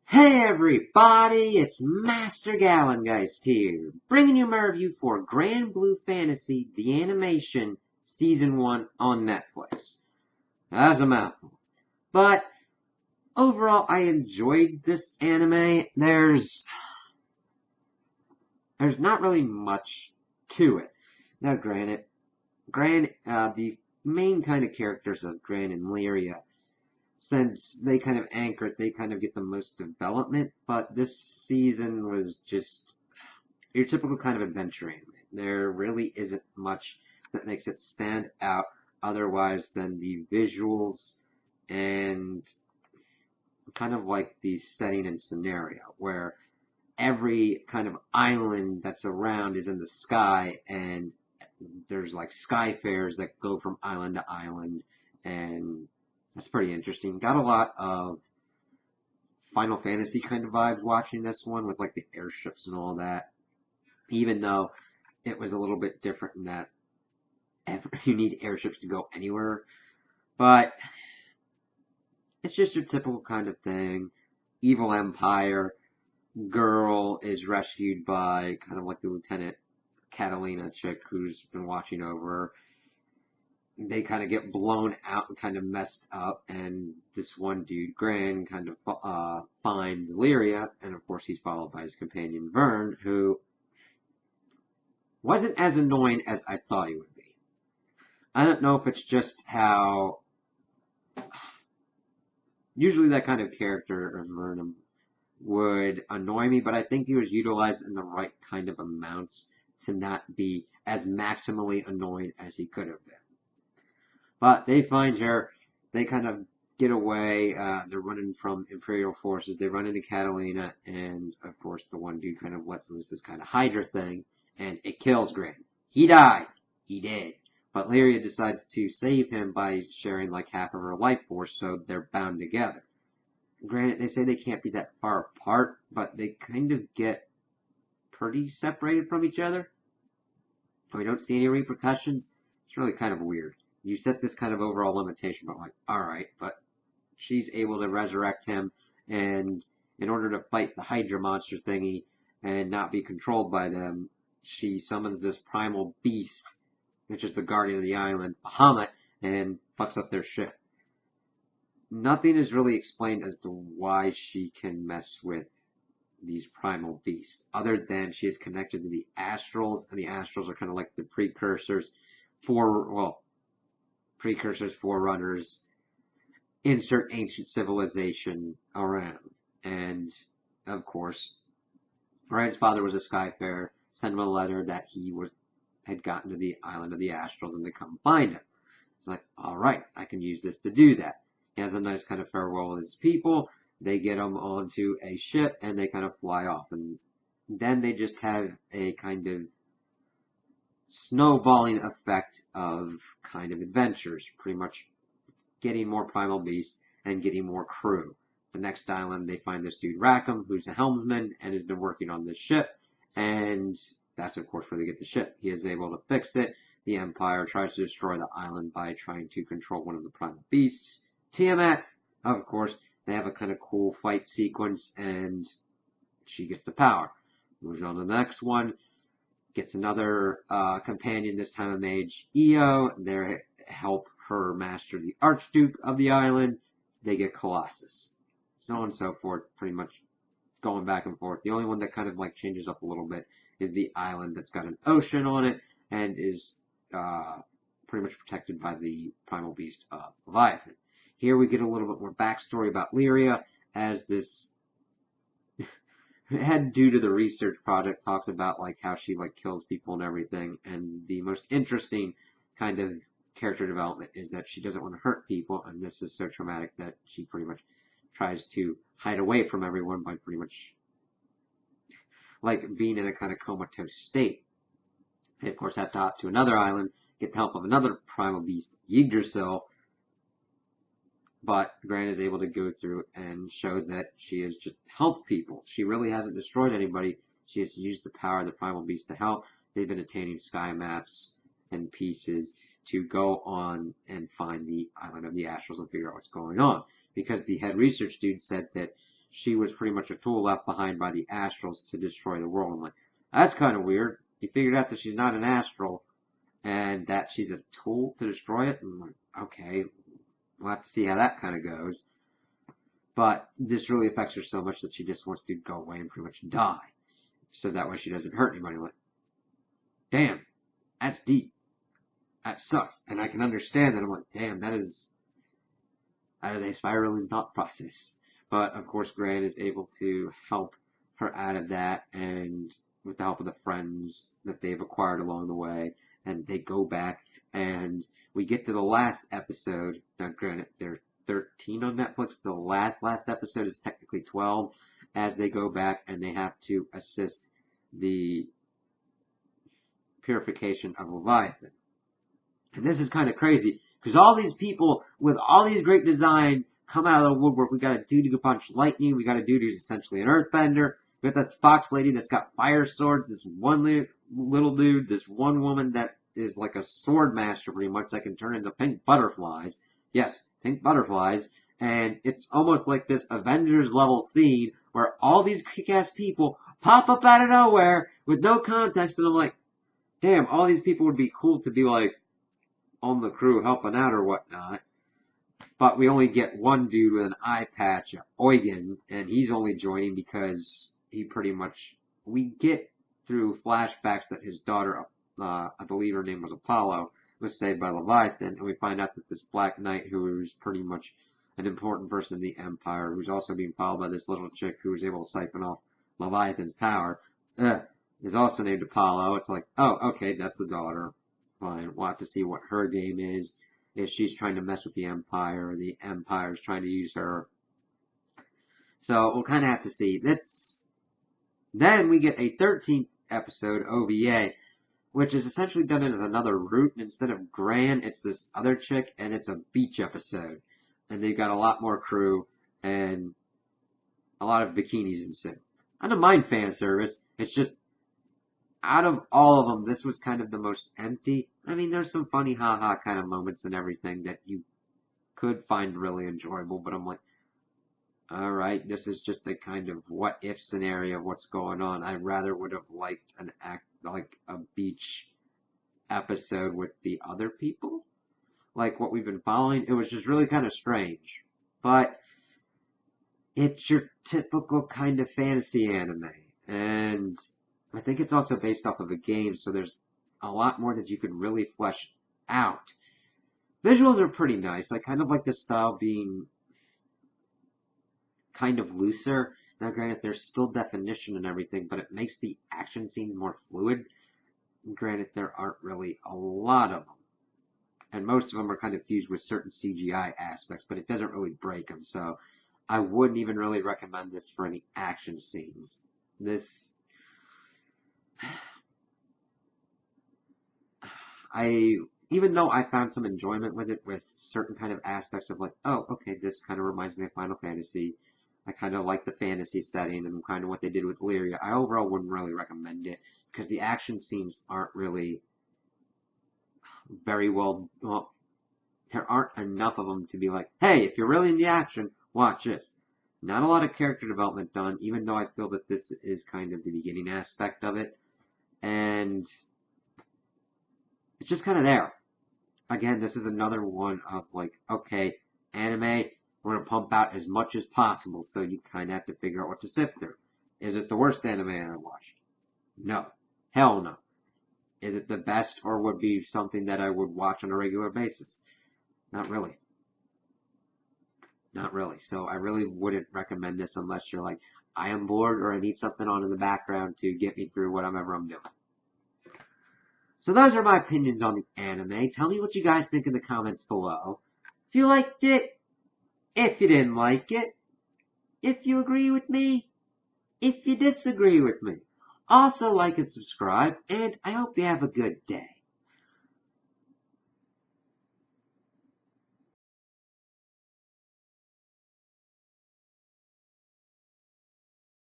Hey everybody, it's Master Gallengeist here, bringing you my review for Granblue Fantasy, the animation, Season 1 on Netflix. That's a mouthful. But, overall, I enjoyed this anime. There's not really much to it. Now granted, the main kind of characters of Gran and Lyria, since they kind of anchor it, they kind of get the most development, but this season was just your typical kind of adventure anime. There really isn't much that makes it stand out otherwise than the visuals and kind of like the setting and scenario, where every kind of island that's around is in the sky, and there's like sky fairs that go from island to island, and that's pretty interesting. Got a lot of Final Fantasy kind of vibes watching this one with like the airships and all that, even though it was a little bit different in that you need airships to go anywhere. But it's just your typical kind of thing. Evil Empire, girl is rescued by kind of like the Lieutenant Catalina chick who's been watching over her. They kind of get blown out and kind of messed up, and this one dude, Gran, kind of finds Lyria, and of course he's followed by his companion Vern, who wasn't as annoying as I thought he would be. I don't know if it's just how usually that kind of character of Vernum would annoy me, but I think he was utilized in the right kind of amounts to not be as maximally annoying as he could have been. But they find her, they kind of get away, they're running from Imperial forces, they run into Catalina, and of course the one dude kind of lets loose this kind of Hydra thing, and it kills Gran. He died. He did. But Lyria decides to save him by sharing like half of her life force, so they're bound together. Granted, they say they can't be that far apart, but they kind of get pretty separated from each other. We don't see any repercussions. It's really kind of weird. You set this kind of overall limitation, but like, alright, but she's able to resurrect him, and in order to fight the Hydra monster thingy and not be controlled by them, she summons this primal beast, which is the guardian of the island, Bahamut, and fucks up their ship. Nothing is really explained as to why she can mess with these primal beasts, other than she is connected to the Astrals, and the Astrals are kind of like the forerunners, insert ancient civilization around. And, of course, Ryan's father was a Skyfarer, sent him a letter that he had gotten to the island of the Astrals and to come find him. It's like, alright, I can use this to do that. He has a nice kind of farewell with his people. They get him onto a ship, and they kind of fly off. And then they just have a kind of snowballing effect of kind of adventures, pretty much getting more primal beasts and getting more crew. The next island, they find this dude Rackham, who's a helmsman and has been working on this ship, and that's of course where they get the ship. He is able to fix it. The Empire tries to destroy the island by trying to control one of the primal beasts, Tiamat. Of course, they have a kind of cool fight sequence, and she gets the power. Moves on to the next one, gets another companion, this time a mage, Io. They help her master the Archduke of the island. They get Colossus. So on and so forth, pretty much going back and forth. The only one that kind of like changes up a little bit is the island that's got an ocean on it and is pretty much protected by the primal beast of Leviathan. Here we get a little bit more backstory about Lyria, as this head due to the research project talks about like how she like kills people and everything, and the most interesting kind of character development is that she doesn't want to hurt people, and this is so traumatic that she pretty much tries to hide away from everyone by pretty much like being in a kind of comatose state. They of course have to hop to another island, get the help of another primal beast, Yggdrasil, but Gran is able to go through and show that she has just helped people. She really hasn't destroyed anybody. She has used the power of the primal beast to help. They've been attaining sky maps and pieces to go on and find the island of the Astrals and figure out what's going on. Because the head research dude said that she was pretty much a tool left behind by the Astrals to destroy the world. I'm like, that's kind of weird. You figured out that she's not an Astral and that she's a tool to destroy it. I'm like, okay, we'll have to see how that kind of goes. But this really affects her so much that she just wants to go away and pretty much die. So that way she doesn't hurt anybody. I'm like, damn, that's deep. That sucks. And I can understand that. I'm like, damn, that is a spiraling thought process. But of course, Gran is able to help her out of that, and with the help of the friends that they've acquired along the way, and they go back, and we get to the last episode. Now, granted, they're 13 on Netflix. The last episode is technically 12, as they go back and they have to assist the purification of Leviathan. And this is kind of crazy, because all these people with all these great designs come out of the woodwork. We got a dude who can punch lightning. We got a dude who's essentially an earthbender. We got this fox lady that's got fire swords. This one little dude. This one woman that is like a sword master pretty much, that can turn into pink butterflies. Yes, pink butterflies. And it's almost like this Avengers level scene where all these kick-ass people pop up out of nowhere with no context. And I'm like, damn, all these people would be cool to be like on the crew helping out or whatnot. But we only get one dude with an eye patch, Eugen, and he's only joining because he pretty much, we get through flashbacks that his daughter, I believe her name was Apollo, was saved by Leviathan, and we find out that this Black Knight, who is pretty much an important person in the Empire, who's also being followed by this little chick who was able to siphon off Leviathan's power, is also named Apollo. It's like, oh, okay, that's the daughter. Fine, we'll have to see what her game is. If she's trying to mess with the Empire, or the Empire's trying to use her. So we'll kind of have to see. Then we get a 13th episode OVA, which is essentially done as another route. And instead of Gran, it's this other chick, and it's a beach episode. And they've got a lot more crew, and a lot of bikinis ensue. I don't mind fan service. It's just, out of all of them, this was kind of the most empty. I mean, there's some funny haha kind of moments and everything that you could find really enjoyable, but I'm like, alright, this is just a kind of what if scenario of what's going on. I rather would have liked an act like a beach episode with the other people, like what we've been following. It was just really kind of strange, but it's your typical kind of fantasy anime, and I think it's also based off of a game, so there's a lot more that you can really flesh out. Visuals are pretty nice. I kind of like the style being kind of looser. Now, granted, there's still definition and everything, but it makes the action scenes more fluid. Granted, there aren't really a lot of them, and most of them are kind of fused with certain CGI aspects, but it doesn't really break them, so I wouldn't even really recommend this for any action scenes. Even though I found some enjoyment with it, with certain kind of aspects of like, oh, okay, this kind of reminds me of Final Fantasy. I kind of like the fantasy setting and kind of what they did with Lyria. I overall wouldn't really recommend it because the action scenes aren't really very well, there aren't enough of them to be like, hey, if you're really in the action, watch this. Not a lot of character development done, even though I feel that this is kind of the beginning aspect of it. And it's just kind of there. Again, this is another one of like, okay, anime, we're going to pump out as much as possible, so you kind of have to figure out what to sift through. Is it the worst anime I watched? No. Hell no. Is it the best, or would be something that I would watch on a regular basis? Not really. Not really. So I really wouldn't recommend this unless you're like, I am bored or I need something on in the background to get me through whatever I'm doing. So those are my opinions on the anime. Tell me what you guys think in the comments below. If you liked it, if you didn't like it, if you agree with me, if you disagree with me. Also like and subscribe, and I hope you have a good day.